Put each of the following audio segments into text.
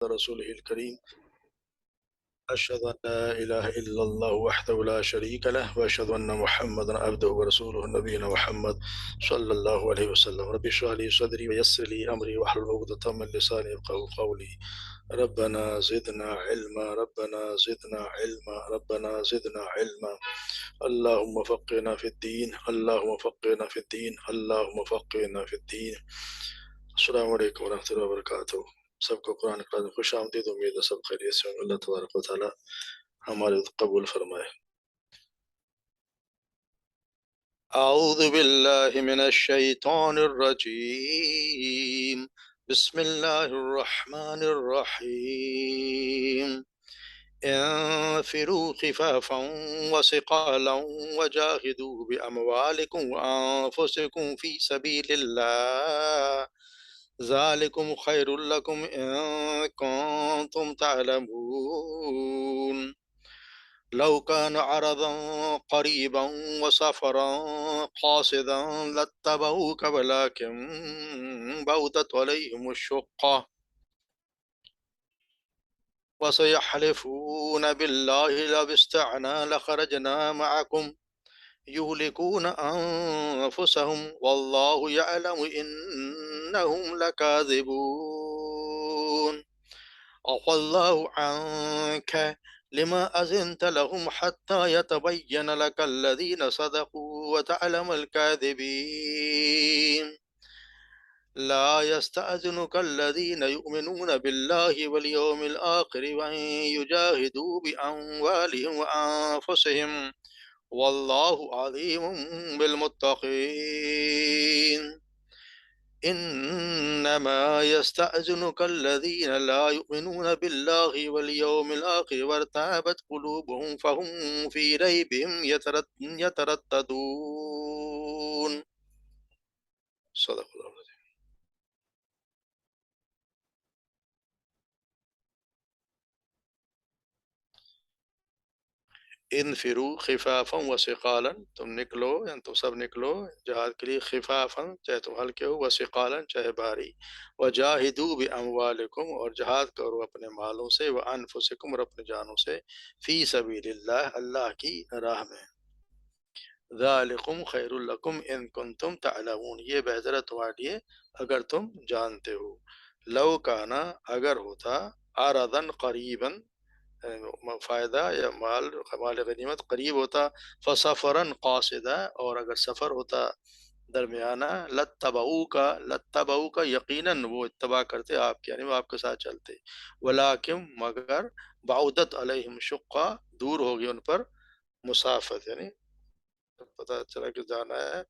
رسوله الكريم أشهد أن لا إله إلا الله وحده لا شريك له وأشهد أن محمدا عبده ورسوله نبينا محمد صلى الله عليه وسلم رب اشرح لي صدري ويسر لي أمري واحلل عقدة من لساني يفقهوا قولي ربنا زدنا علما ربنا زدنا علما ربنا زدنا علما اللهم فقهنا في الدين اللهم فقهنا في الدين اللهم فقهنا في الدين السلام علیکم ورحمۃ اللہ وبرکاتہ. سب کو قرآن پاک میں خوش آمدید. امید ہے سب خیریت سے ہوں. اللہ تبارک و تعالی ہمارے قبول فرمائے. اعوذ باللہ من الشیطان الرجیم بسم اللہ الرحمن الرحیم انفروا خفافا وثقالا وجاهدوا بأموالكم وأنفسكم في سبيل الله ذلكم خير لكم إن كنتم تعلمون لو كان عرضا قريبا وسفرا قاصدا لاتبعوك ولكن بعدت عليهم الشقة وسيحلفون بالله لو استطعنا لخرجنا معكم يهلكون أنفسهم والله يعلم إنهم لكاذبون عفى الله عنك لما أذنت لهم حتى يتبين لك الذين صدقوا وتعلم الكاذبين لا يستأذنك الذين يؤمنون بالله واليوم الآخر وأن يجاهدوا بأموالهم وأنفسهم والله عليم بالمتقين إنما يستأذنك الذين لا يؤمنون بالله واليوم الآخر وارتابت قلوبهم فهم في ريبهم يترددون. صدق اللہ العظیم. انفروا خفافا وثقالا تم نکلو یعنی تم سب نکلو جہاد کے لیے خفافا چاہے تم ہلکے ہو وثقالا چاہے بھاری وجاہدوا باموالکم اور جہاد کرو اپنے مالوں سے وانفسکم اور اپنے جانوں سے فی سبیل اللہ اللہ کی راہ میں ذالکم خیر لکم ان کنتم تعلمون یہ بہتر ہے تمہارے لیے اگر تم جانتے ہو لو کانا اگر ہوتا عرضا قریبا فائدہ یا مال غنیمت قریب ہوتا فسفرن قاصدہ اور اگر سفر ہوتا درمیانہ لتبعو کا یقیناً وہ اتباع کرتے آپ کے یعنی وہ آپ کے ساتھ چلتے ولیکن مگر بعودت علیہم شقہ دور ہو گئی ان پر مسافت یعنی پتہ چلا کہ جانا ہے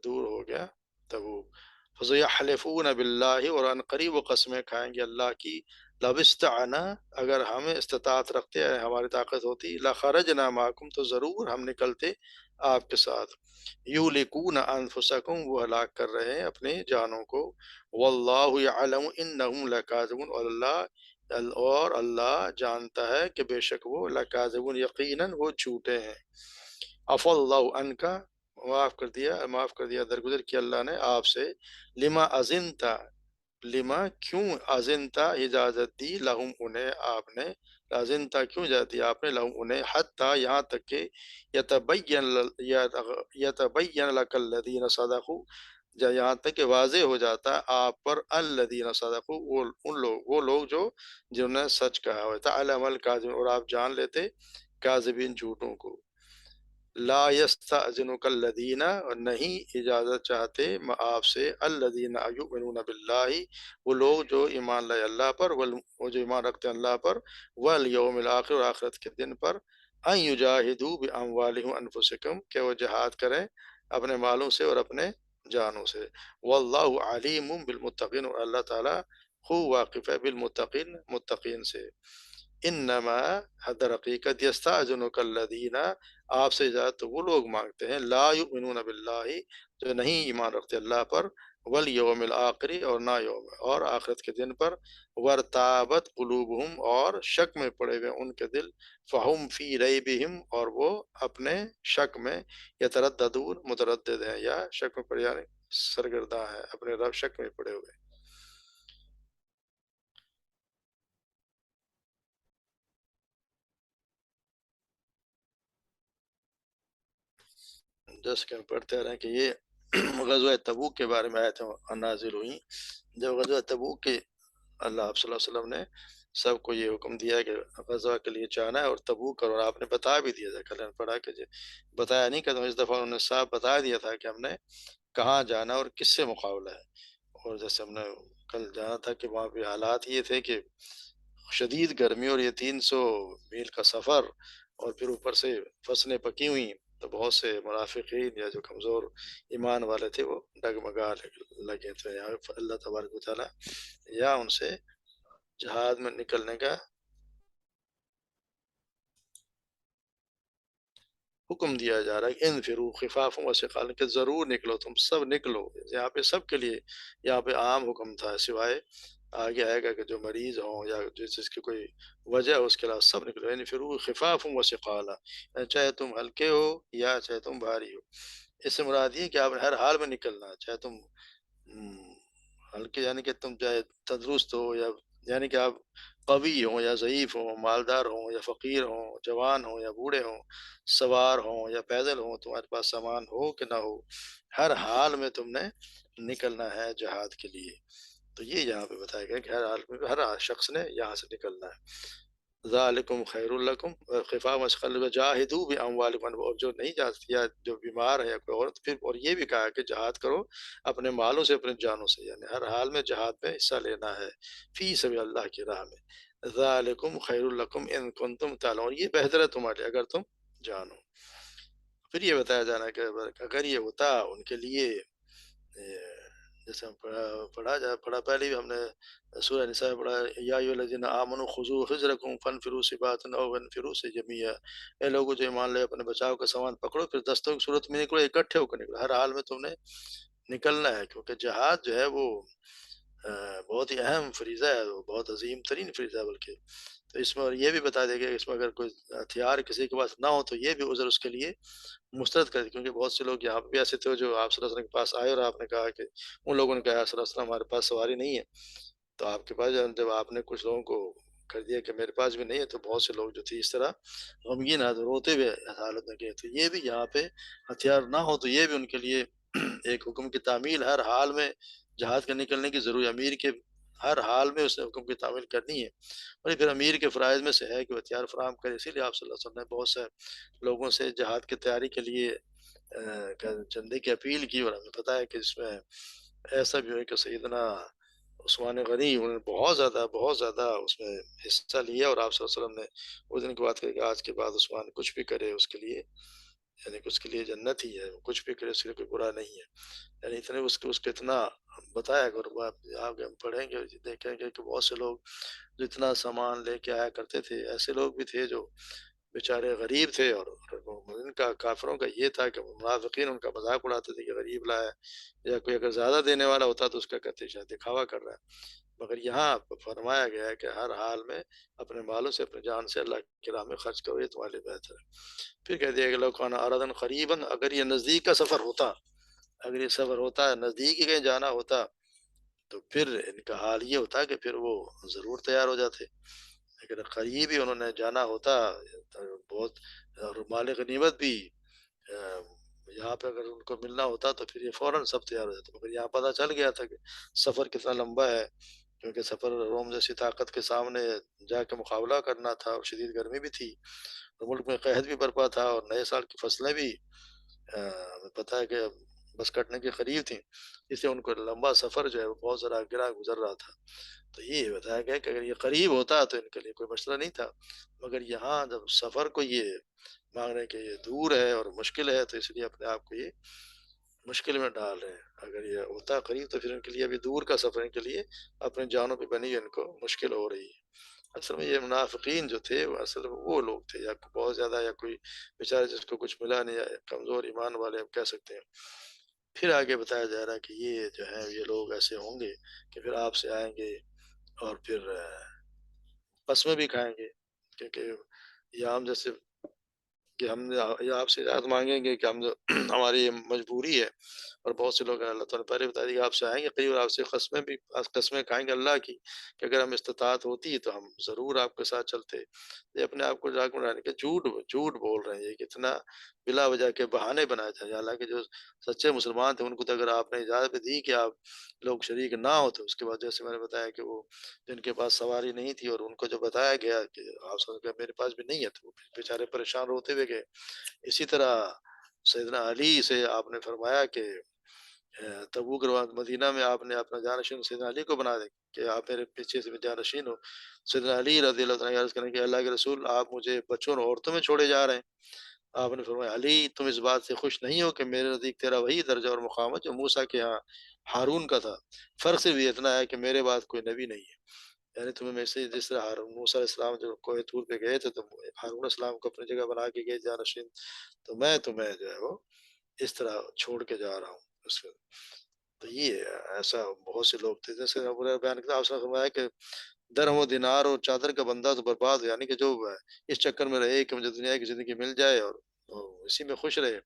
دور ہو گیا تبوک فَسَيَحْلِفُونَ بِاللَّهِ اور ان قریب وہ قسمیں کھائیں گے اللہ کی لَوْ اسْتَعْنَا اگر ہمیں استطاعت رکھتے ہیں ہماری طاقت ہوتی لَخَرَجْنَا مَعَكُمْ تو ضرور ہم نکلتے آپ کے ساتھ یُهْلِكُونَ أَنفُسَكُمْ وہ ہلاک کر رہے ہیں اپنے جانوں کو وَاللَّهُ يَعْلَمُ إِنَّهُمْ لَكَاذِبُونَ اور اللہ جانتا ہے کہ بے شک وہ لَكَاذِبُونَ یقیناً وہ جھوٹے ہیں عَفَا اللَّهُ عَنْكَ معاف کر دیا درگزر کیا اللہ نے آپ سے لما اذنتا لما کیوں اذنتا اجازت دی لہم انہیں آپ نے اذنتا کیوں اجازت دی آپ نے لہم انہیں حتی یہاں تک کہ یتبین لک الذین صدقوا یہاں تک کہ واضح ہو جاتا آپ پر الذین صدقوا وہ لوگ جو جنہوں نے سچ کہا ہوا تعلم الکاذبین اور آپ جان لیتے کاذبین جھوٹوں کو لا یستأذنک الذین اور نہیں اجازت چاہتے آپ سے الذین یؤمنون باللہ وہ لوگ جو ایمان لائے اللہ پر وہ جو ایمان رکھتے ہیں اللہ پر والیوم الآخر اور آخرت کے دن پر ان یجاہدوا باموالہم وانفسکم کہ وہ جہاد کریں اپنے مالوں سے اور اپنے جانوں سے واللہ علیم بالمتقین اور اللہ تعالیٰ خوب واقف ہے بالمتقین متقین سے انما حد حقیقت یستأذنک الذین آپ سے اجازت وہ لوگ مانگتے ہیں لا یؤمنون باللہ جو نہیں ایمان رکھتے اللہ پر والیوم الآخر اور نہ یوم اور آخرت کے دن پر ورتابت قلوبہم اور شک میں پڑے ہوئے ان کے دل فہم فی ریبہم اور وہ اپنے شک میں یترددون متردد ہیں یا شک میں پڑے یعنی سرگرداں ہیں اپنے رب شک میں پڑے ہوئے جیسے کہ ہم پڑھتے رہے ہیں کہ یہ غزوہ تبوک کے بارے میں آیتیں نازل ہوئیں. جب غزوہ تبوک کے اللہ آپ صلی اللہ علیہ وسلم نے سب کو یہ حکم دیا کہ غزوہ کے لیے جانا ہے اور تبوک کرو، اور آپ نے بتا بھی دیا تھا، کل ہم پڑھا کہ بتایا نہیں کہ اس دفعہ انہوں نے صاحب بتا دیا تھا کہ ہم نے کہاں جانا اور کس سے مقابلہ ہے. اور جیسے ہم نے کل جانا تھا کہ وہاں پہ حالات یہ تھے کہ شدید گرمی اور یہ 300 میل کا سفر، اور پھر اوپر سے فصلیں پکی ہوئی، تو بہت سے منافقین یا جو کمزور ایمان والے تھے وہ ڈگمگا لگے تھے. یہاں اللہ تبارک و تعالیٰ یا ان سے جہاد میں نکلنے کا حکم دیا جا رہا ہے کہ انفرو خفاف و ثقالا، کہ ضرور نکلو، تم سب نکلو. یہاں پہ سب کے لیے یہاں پہ عام حکم تھا، سوائے آگے آئے گا کہ جو مریض ہوں یا جس چیز کی کوئی وجہ ہے اس کے علاوہ سب نکلو. انفرو خفاف و ثقالا، چاہے تم ہلکے ہو یا چاہے تم بھاری ہو. اس سے مراد یہ کہ آپ نے ہر حال میں نکلنا، چاہے تم ہلکے یعنی کہ تم چاہے تندرست ہو، یا یعنی کہ آپ قوی ہوں یا ضعیف ہوں، مالدار ہوں یا فقیر ہوں، جوان ہوں یا بوڑھے ہوں، سوار ہوں یا پیدل ہوں، تمہارے پاس سامان ہو کہ نہ ہو، ہر حال میں تم نے نکلنا ہے جہاد کے لیے. تو یہ یہاں پہ بتایا گیا کہ ہر حال میں ہر شخص نے یہاں سے نکلنا ہے. ذالکم خیر لکم خفا مسقل وجاہدوا باموالکم، اور جو نہیں جانتی یا جو بیمار ہے یا کوئی اور، پھر اور یہ بھی کہا کہ جہاد کرو اپنے مالوں سے اپنے جانوں سے، یعنی ہر حال میں جہاد میں حصہ لینا ہے فی سبیل اللہ کی راہ میں. ذالکم خیر لکم ان کنتم تعلمون، یہ بہتر ہے تمہارے لیے اگر تم جانو. پھر یہ بتایا جانا کہ اگر یہ ہوتا ان کے لیے، جیسے ہم پڑھا پہلے بھی ہم نے سورہ نساء میں پڑھا، یا ایھا الذین آمنوا خذوا حذرکم فانفروا ثبات او انفروا جمیعا، اے لوگوں جو ایمان لے اپنے بچاؤ کا سامان پکڑو، پھر دستوں کی صورت میں نکلو، اکٹھے ہو کر نکلو. ہر حال میں تم نے نکلنا ہے، کیونکہ جہاد جو ہے وہ بہت ہی اہم فریضہ ہے، وہ بہت عظیم ترین فریضہ ہے بلکہ. تو اس میں اور یہ بھی بتا دیا گیا کہ اس میں اگر کوئی ہتھیار کسی کے پاس نہ ہو تو یہ بھی عذر اس کے لیے مسترد کر دی، کیونکہ بہت سے لوگ یہاں پہ بھی ایسے تھے جو آپ صلی اللہ علیہ وسلم کے پاس آئے اور آپ نے کہا کہ ان لوگوں نے کہا صلی اللہ علیہ وسلم ہمارے پاس سواری نہیں ہے. تو آپ کے پاس جب آپ نے کچھ لوگوں کو کر دیا کہ میرے پاس بھی نہیں ہے، تو بہت سے لوگ جو تھے اس طرح غمگین روتے ہوئے حالت میں گئے. تو یہ بھی یہاں پہ ہتھیار نہ ہو تو یہ بھی ان کے لیے ایک حکم کی تعمیل ہر حال میں جہاد کے نکلنے کی ضروری، امیر کے ہر حال میں اس نے حکم کی تعمیل کرنی ہے. اور پھر امیر کے فرائض میں سے ہے کہ وہ ہتھیار فراہم کرے. اسی لیے آپ صلی اللہ علیہ وسلم نے بہت سے لوگوں سے جہاد کی تیاری کے لیے چندے کی اپیل کی، اور ہمیں پتہ ہے کہ اس میں ایسا بھی ہے کہ سیدنا عثمان غنی انہوں نے بہت زیادہ اس میں حصہ لیا، اور آپ صلی اللہ علیہ وسلم نے اس دن کی بات کہی کہ آج کے بعد عثمان کچھ بھی کرے اس کے لیے، یعنی کہ اس کے لیے جنت ہی ہے، کچھ بھی کرے اس کے لیے کوئی برا نہیں ہے. یعنی اتنے اس کو اتنا بتایا کرو. آپ ہم پڑھیں گے دیکھیں گے کہ بہت سے لوگ جو اتنا سامان لے کے آیا کرتے تھے، ایسے لوگ بھی تھے جو بیچارے غریب تھے، اور ان کا کافروں کا یہ تھا کہ منافقین ان کا مذاق اڑاتے تھے کہ غریب لایا، یا کوئی اگر زیادہ دینے والا ہوتا تو اس کا کہتے شاید دکھاوا کر رہا ہے. مگر یہاں فرمایا گیا ہے کہ ہر حال میں اپنے مالوں سے اپنے جان سے اللہ کی راہ میں خرچ کرو، یہ تمہارے لیے بہتر ہے. پھر کہہ دیا کہ لو کان ارادن قریباً، اگر یہ نزدیک کا سفر ہوتا، اگر یہ سفر ہوتا ہے نزدیک ہی کہیں جانا ہوتا، تو پھر ان کا حال یہ ہوتا کہ پھر وہ ضرور تیار ہو جاتے. لیکن قریب ہی انہوں نے جانا ہوتا بہت، اور مال غنیمت بھی یہاں پہ اگر ان کو ملنا ہوتا تو پھر یہ فوراً سب تیار ہو جاتے. مگر یہاں پتہ چل گیا تھا کہ سفر کتنا لمبا ہے، کیونکہ سفر روم جیسی طاقت کے سامنے جا کے مقابلہ کرنا تھا، اور شدید گرمی بھی تھی، اور ملک میں قحط بھی برپا تھا، اور نئے سال کی فصلیں بھی ہمیں پتہ ہے کہ بس کٹنے کے قریب تھیں. اس لیے ان کو لمبا سفر جو ہے وہ بہت ذرا گرا گزر رہا تھا. تو یہ بتایا گیا کہ اگر یہ قریب ہوتا تو ان کے لیے کوئی مسئلہ نہیں تھا. مگر یہاں جب سفر کو یہ مانگ رہے ہیں کہ یہ دور ہے اور مشکل ہے، تو اس لیے اپنے آپ کو یہ مشکل میں ڈال رہے ہیں. اگر یہ ہوتا قریب تو پھر ان کے لیے ابھی دور کا سفر ان کے لیے اپنے جانوں پہ بنی ان کو مشکل ہو رہی ہے. اصل میں یہ منافقین جو تھے وہ اصل میں وہ لوگ تھے، یا بہت زیادہ یا کوئی بیچارے جس کو کچھ ملا نہیں، یا کمزور ایمان والے ہم کہہ سکتے ہیں. پھر آگے بتایا جا رہا ہے کہ یہ جو ہے یہ لوگ ایسے ہوں گے کہ پھر آپ سے آئیں گے اور پھر قسمیں بھی کھائیں گے، کیونکہ یہ عام جیسے کہ ہم نے یا آپ سے اجازت مانگیں گے کہ ہم جو ہماری یہ مجبوری ہے، اور بہت سے لوگ ہیں اللہ تعالیٰ نے پہلے بتا دیا کہ آپ سے آئیں گے قریب، اور آپ سے قسمیں کھائیں گے اللہ کی کہ اگر ہم استطاعت ہوتی تو ہم ضرور آپ کے ساتھ چلتے۔ یہ اپنے آپ کو جاگ بنانے کے جھوٹ جھوٹ بول رہے ہیں، یہ کتنا بلا وجہ کے بہانے بنائے جائیں، حالانکہ جو سچے مسلمان تھے ان کو تو اگر آپ نے اجازت بھی دی کہ آپ لوگ شریک نہ ہو، تو اس کے بعد جیسے میں نے بتایا کہ وہ جن کے پاس سواری نہیں تھی اور ان کو جو بتایا گیا کہ آپ سمجھ گئے میرے پاس بھی نہیں ہے، تو وہ بیچارے پریشان ہوتے ہوئے گئے۔ اسی طرح سیدنا علی سے آپ نے فرمایا کہ تبوک مدینہ میں آپ نے اپنا جانشین سیدنا علی کو بنا دے کہ آپ میرے پیچھے سے جانشین ہو۔ سیدنا علی رضی اللہ تعالیٰ عرض کریں کہ اللہ کے رسول، آپ مجھے بچوں اور عورتوں میں چھوڑے جا رہے ہیں۔ آپ نے فرمایا علی، تم اس بات سے خوش نہیں ہو کہ میرے نزدیک تیرا وہی درجہ اور مقام ہے جو موسیٰ کے ہاں ہارون کا تھا، فرق صرف یہ اتنا ہے کہ میرے بعد کوئی نبی نہیں ہے۔ یعنی تمہیں میں سے جس طرح ہارون موسیٰ علیہ السلام جو کوہ طور پہ گئے تھے، تو ہارون علیہ السلام کو اپنی جگہ بنا کے گئے جانشین، تو میں تمہیں جو ہے وہ اس طرح چھوڑ کے جا رہا ہوں اس کے۔ تو یہ ایسا بہت سے لوگ تھے، جیسے ابو ہریرہ بیان کرتا ہے، آپ نے فرمایا کہ درہم و دینار اور چادر کا بندہ تو برباد ہو، یعنی کہ جو اس چکر میں رہے کہ مجھے دنیا کی زندگی مل جائے اور اسی میں خوش رہے،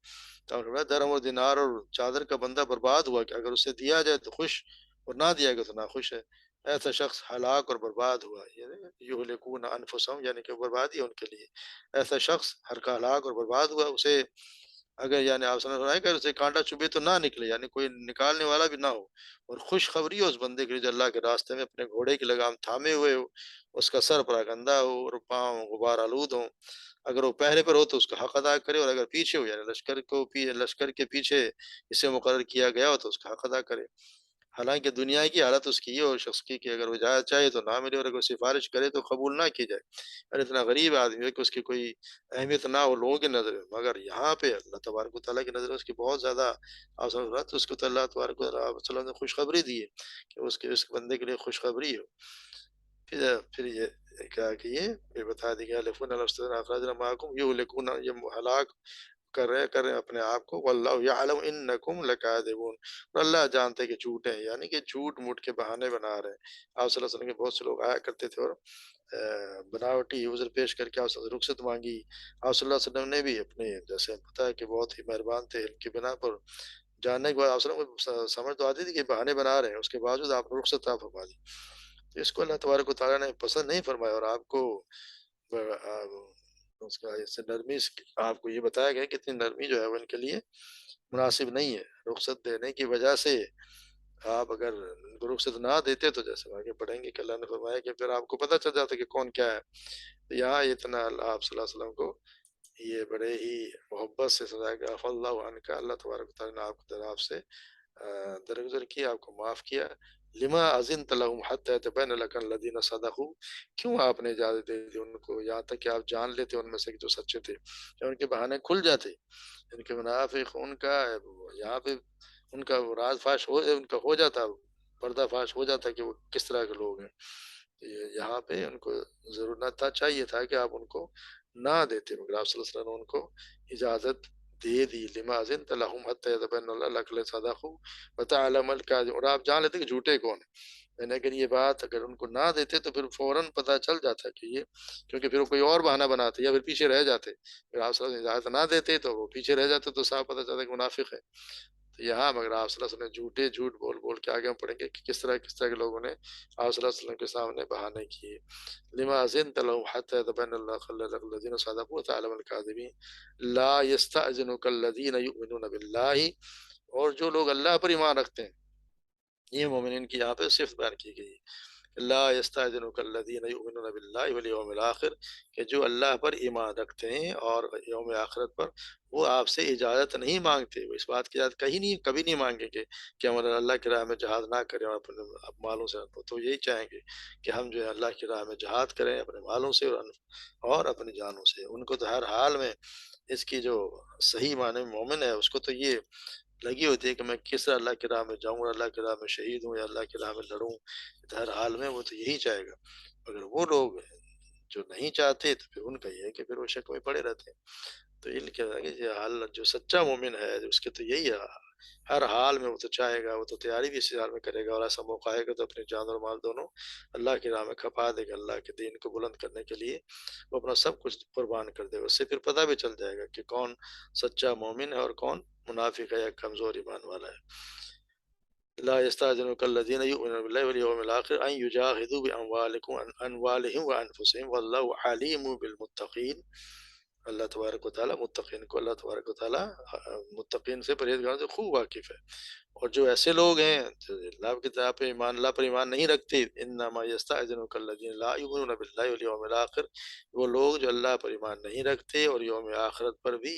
تو آپ نے فرمایا درہم و دینار اور چادر کا بندہ برباد ہوا کہ اگر اسے دیا جائے تو خوش، اور نہ دیا گیا تو نہ خوش ہے۔ ایسا شخص ہلاک اور برباد ہوا، یعنی یہلکون انفسہم، یعنی کہ بربادی ہے ان کے لیے۔ ایسا شخص ہر کا ہلاک اور برباد ہوا، اسے اگر یعنی آپ سمجھ رہے ہیں کہ اسے کانٹا چبھے تو نہ نکلے، یعنی کوئی نکالنے والا بھی نہ ہو، اور خوشخبری ہو اس بندے کے لیے جو اللہ کے راستے میں اپنے گھوڑے کی لگام تھامے ہوئے ہو، اس کا سر پراگندہ ہو اور پاؤں غبار آلود ہوں۔ اگر وہ پہرے پر ہو تو اس کا حق ادا کرے، اور اگر پیچھے ہو یعنی لشکر کے پیچھے اسے مقرر کیا گیا ہو تو اس کا حق ادا کرے۔ حالانکہ دنیا کی حالت اس کی ہے اور شخص کی کہ اگر وہ اجازت چاہے تو نہ ملے، اور اگر سفارش کرے تو قبول نہ کی جائے، اور اتنا غریب آدمی ہے کہ اس کی کوئی اہمیت نہ ہو لوگوں کی نظر میں، مگر یہاں پہ اللہ تبارک و تعالیٰ کی نظر میں اس کی بہت زیادہ آپ سمجھ رہا، تو اس کو تو اللہ تبارک و تعالیٰ نے خوشخبری دی ہے کہ اس بندے کے لیے خوشخبری ہو۔ پھر یہ کیا کہ یہ بتا دی گیا لفون اخراجنا معکم یہ لکون، یہ ہلاک کر رہے ہیں اپنے آپ کو، واللہ یعلم انکم لکاذبون، اور اللہ جانتے ہیں کہ جھوٹے ہیں، یعنی کہ جھوٹ موٹ کے بہانے بنا رہے ہیں۔ آپ صلی اللہ علیہ وسلم کے بہت سے لوگ آیا کرتے تھے اور بناوٹی عذر پیش کر کے آپ سے رخصت مانگی۔ آپ صلی اللہ علیہ وسلم نے بھی اپنے جیسے پتہ ہے کہ بہت ہی مہربان تھے، ان کی بنا پر جاننے کے بعد آپ صلی اللہ علیہ وسلم کو سمجھ تو آتی تھی کہ بہانے بنا رہے ہیں، اس کے باوجود آپ نے رخصت عطا فرما دی۔ تو اس کو اللہ تبارک و تعالیٰ نے پسند نہیں فرمایا، اور آپ کو اس کا اس سے نرمی آپ کو یہ بتایا گیا کہ اتنی نرمی جو ہے وہ ان کے لیے مناسب نہیں ہے۔ رخصت دینے کی وجہ سے آپ اگر ان کو رخصت نہ دیتے تو جیسے آگے پڑھیں گے کہ اللہ نے فرمایا کہ پھر آپ کو پتہ چل جاتا کہ کون کیا ہے۔ تو یہاں اتنا اللہ آپ صلی اللہ علیہ وسلم کو یہ بڑے ہی محبت سے سمجھایا کہ عفا اللہ عنک، اللہ تبارک و تعالیٰ نے آپ کو آپ سے درگزر کیا، آپ کو معاف کیا۔ لما اذنت لهم حتى يتبين لك الذين صدقوا، کیوں آپ نے اجازت دے دی ان کو یہاں تک کہ آپ جان لیتے ان میں سے کہ جو سچے تھے، کہ ان کے بہانے کھل جاتے، ان کے منافق ان کا یہاں پہ ان کا راز فاش ہو، ان کا ہو جاتا، پردہ فاش ہو جاتا کہ وہ کس طرح کے لوگ ہیں۔ یہاں پہ ان کو ضرورت تھا، چاہیے تھا کہ آپ ان کو نہ دیتے، مگر آپ صلی اللہ علیہ وسلم نے ان کو اجازت دے دی۔ لما اذنت لهم حتى يتبين لك الذين صدقوا وتعلم الكاذبين، اور آپ جان لیتے کہ جھوٹے کون ہیں۔ یعنی اگر یہ بات اگر ان کو نہ دیتے تو پھر فوراً پتہ چل جاتا کہ یہ، کیونکہ پھر وہ کوئی اور بہانہ بناتے یا پھر پیچھے رہ جاتے، اگر آپ صلی اللہ علیہ وسلم اجازت نہ دیتے تو وہ پیچھے رہ جاتے، تو صاف پتہ چلتا کہ منافق ہے۔ تو یہاں مگر آپ صلی اللہ علیہ وسلم نے جھوٹ بول بول کے آگے ہم پڑھیں گے کہ کس طرح کے لوگوں نے آپ صلی اللہ علیہ وسلم کے سامنے بہانے کیے۔ لما اذنت لهم حتى يتبين لك الذين صدقوا وتعلم الكاذبين لا يستأذنك الذين يؤمنون بالله، اور جو لوگ اللہ پر ایمان رکھتے ہیں، یہ مومنین کی یہاں پہ صفت بیان کی گئی ہے، لا یستأذنک الذین یؤمنون باللہ والیوم الآخر، کہ جو اللہ پر ایمان رکھتے ہیں اور یوم آخرت پر، وہ آپ سے اجازت نہیں مانگتے، وہ اس بات کی اجازت کہیں نہیں کبھی نہیں مانگیں گے کہ ہم اللہ کی راہ میں جہاد نہ کریں اور اپنے مالوں سے، تو یہی چاہیں گے کہ ہم جو ہے اللہ کی راہ میں جہاد کریں اپنے مالوں سے اور اپنی جانوں سے۔ ان کو تو ہر حال میں اس کی جو صحیح معنی میں مومن ہے اس کو تو یہ لگی ہوتی ہے کہ میں کس طرح اللہ کی راہ میں جاؤں، اللہ کی راہ میں شہید ہوں یا اللہ کی راہ میں لڑوں، تو ہر حال میں وہ تو یہی چاہے گا۔ مگر وہ لوگ جو نہیں چاہتے تو پھر ان کا یہ ہے کہ پھر وہ شک میں پڑے رہتے ہیں۔ تو ان کے یہ حال جو سچا مومن ہے اس کے تو یہی ہے ہر حال میں وہ تو چاہے گا، وہ تو تیاری بھی اسی حال میں کرے گا، اور ایسا موقع آئے گا تو اپنی جان اور مال دونوں اللہ کی راہ میں کھپا دے گا۔ اللہ کے دین کو بلند کرنے کے لیے وہ اپنا سب کچھ قربان کر دے گا۔ اس سے پھر پتہ بھی چل جائے گا کہ کون سچا مومن ہے اور کون منافق ہے یا کمزور ایمان والا ہے۔ لا يستأذنك الذين يؤمنون بالله واليوم الآخر أن يجاهدوا بأموالهم وأنفسهم والله عليم بالمتقين۔ اللہ تبارک و تعالیٰ متقین کو، اللہ تبارک و تعالیٰ متقین سے پرہیزگاروں سے خوب واقف ہے۔ اور جو ایسے لوگ ہیں جو اللہ کی طرف پہ ایمان، اللہ پر ایمان نہیں رکھتے، انما یستأذنک الذین لا یؤمنون باللہ والیوم الآخر، وہ لوگ جو اللہ پر ایمان نہیں رکھتے اور یوم آخرت پر بھی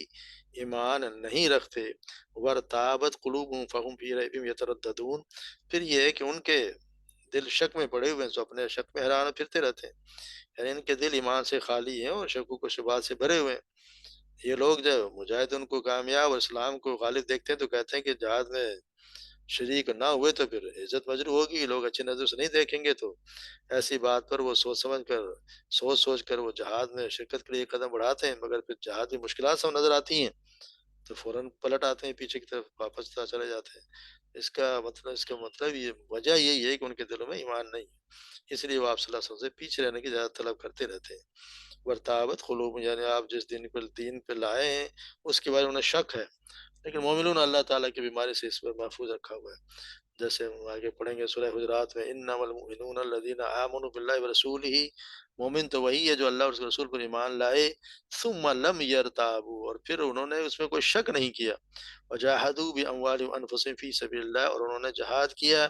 ایمان نہیں رکھتے، ورتابت قلوبہم فہم فی ریبہم یترددون، پھر یہ ہے کہ ان کے دل شک میں پڑے ہوئے ہیں، جو اپنے شک میں حیران پھرتے رہتے ہیں، یعنی ان کے دل ایمان سے خالی ہیں اور شکوک و شبہات سے بھرے ہوئے ہیں۔ یہ لوگ جب مجاہد ان کو کامیاب اور اسلام کو غالب دیکھتے ہیں تو کہتے ہیں کہ جہاد میں شریک نہ ہوئے تو پھر عزت مجروح ہوگی، لوگ اچھی نظر سے نہیں دیکھیں گے، تو ایسی بات پر وہ سوچ سوچ کر وہ جہاد میں شرکت کے لیے قدم بڑھاتے ہیں، مگر پھر جہاد میں مشکلات سب نظر آتی ہیں تو فوراً پلٹ آتے ہیں، پیچھے کی طرف واپس چلے جاتے ہیں۔ اس کا مطلب یہ وجہ یہی ہے کہ ان کے دلوں میں ایمان نہیں ہے، اس لیے وہ آپ صلی اللہ علیہ وسلم سے پیچھے رہنے کی زیادہ طلب کرتے رہتے ہیں۔ ورتابت قلوب، یعنی آپ جس دین پہ لائے ہیں اس کے بارے میں انہیں شک ہے، لیکن مومنون اللہ تعالیٰ کی بیماری سے اس پر محفوظ رکھا ہوا ہے۔ جیسے ہم آگے پڑھیں گے سورہ حجرات میں، انما المؤمنون الذین آمنوا باللہ ورسولہ، مومن تو وہی ہے جو اللہ اور اس کے رسول پر ایمان لائے، ثم لم یرتابوا، اور پھر انہوں نے اس میں کوئی شک نہیں کیا، وجاہدوا باموالہم وانفسہم فی سبیل اللہ، اور انہوں نے جہاد کیا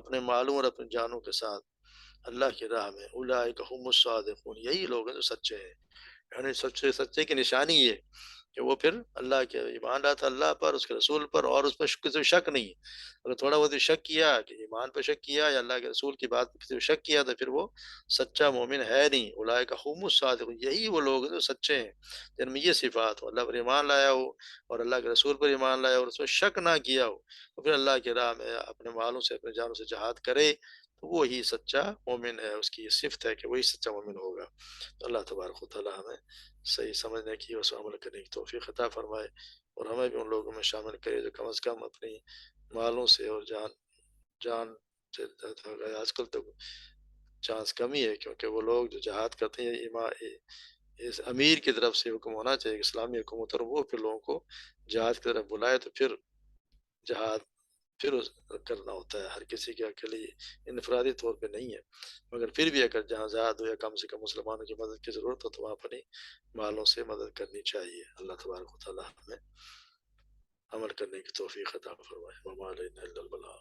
اپنے مالوں اور اپنی جانوں کے ساتھ اللہ کی راہ میں، اولئک هم الصادقون، یہی لوگ ہیں جو سچے ہیں۔ یعنی سچے کی نشانی یہ کہ وہ پھر اللہ کے ایمان لاتا اللہ پر، اس کے رسول پر، اور اس پر کسی شک نہیں ہے۔ اگر تھوڑا بہت شک کیا کہ ایمان پہ شک کیا یا اللہ کے رسول کی بات پہ کسی پہ شک کیا تو پھر وہ سچا مومن ہے نہیں۔ اولئک هم الصادقون، یہی وہ لوگ ہیں جو سچے ہیں جن میں یہ صفات ہو، اللہ پر ایمان لایا ہو اور اللہ کے رسول پر ایمان لایا ہو اور اس میں شک نہ کیا ہو، تو پھر اللہ کی راہ میں اپنے مالوں سے اپنے جانوں سے جہاد کرے تو وہی سچا مومن ہے، اس کی یہ صفت ہے کہ وہی سچا مومن ہوگا۔ تو اللہ تبارک و تعالیٰ ہمیں صحیح سمجھنے کی اور اس پر عمل کرنے کی توفیق عطا فرمائے، اور ہمیں بھی ان لوگوں میں شامل کرے جو کم از کم اپنی مالوں سے اور جان سے، آج کل تو چانس کم ہی ہے کیونکہ وہ لوگ جو جہاد کرتے ہیں اس امیر کی طرف سے حکم ہونا چاہیے، اسلامی حکومت، اور وہ پھر لوگوں کو جہاد کی طرف بلائے تو پھر جہاد پھر کرنا ہوتا ہے، ہر کسی کے اکیلے انفرادی طور پہ نہیں ہے، مگر پھر بھی اگر جہاں زیادہ ہو یا کم سے کم مسلمانوں کی مدد کی ضرورت ہو تو وہاں اپنی مالوں سے مدد کرنی چاہیے۔ اللہ تبارک و تعالیٰ ہمیں عمل کرنے کی توفیق عطا فرمائے۔ وما علینا الا البلاغ۔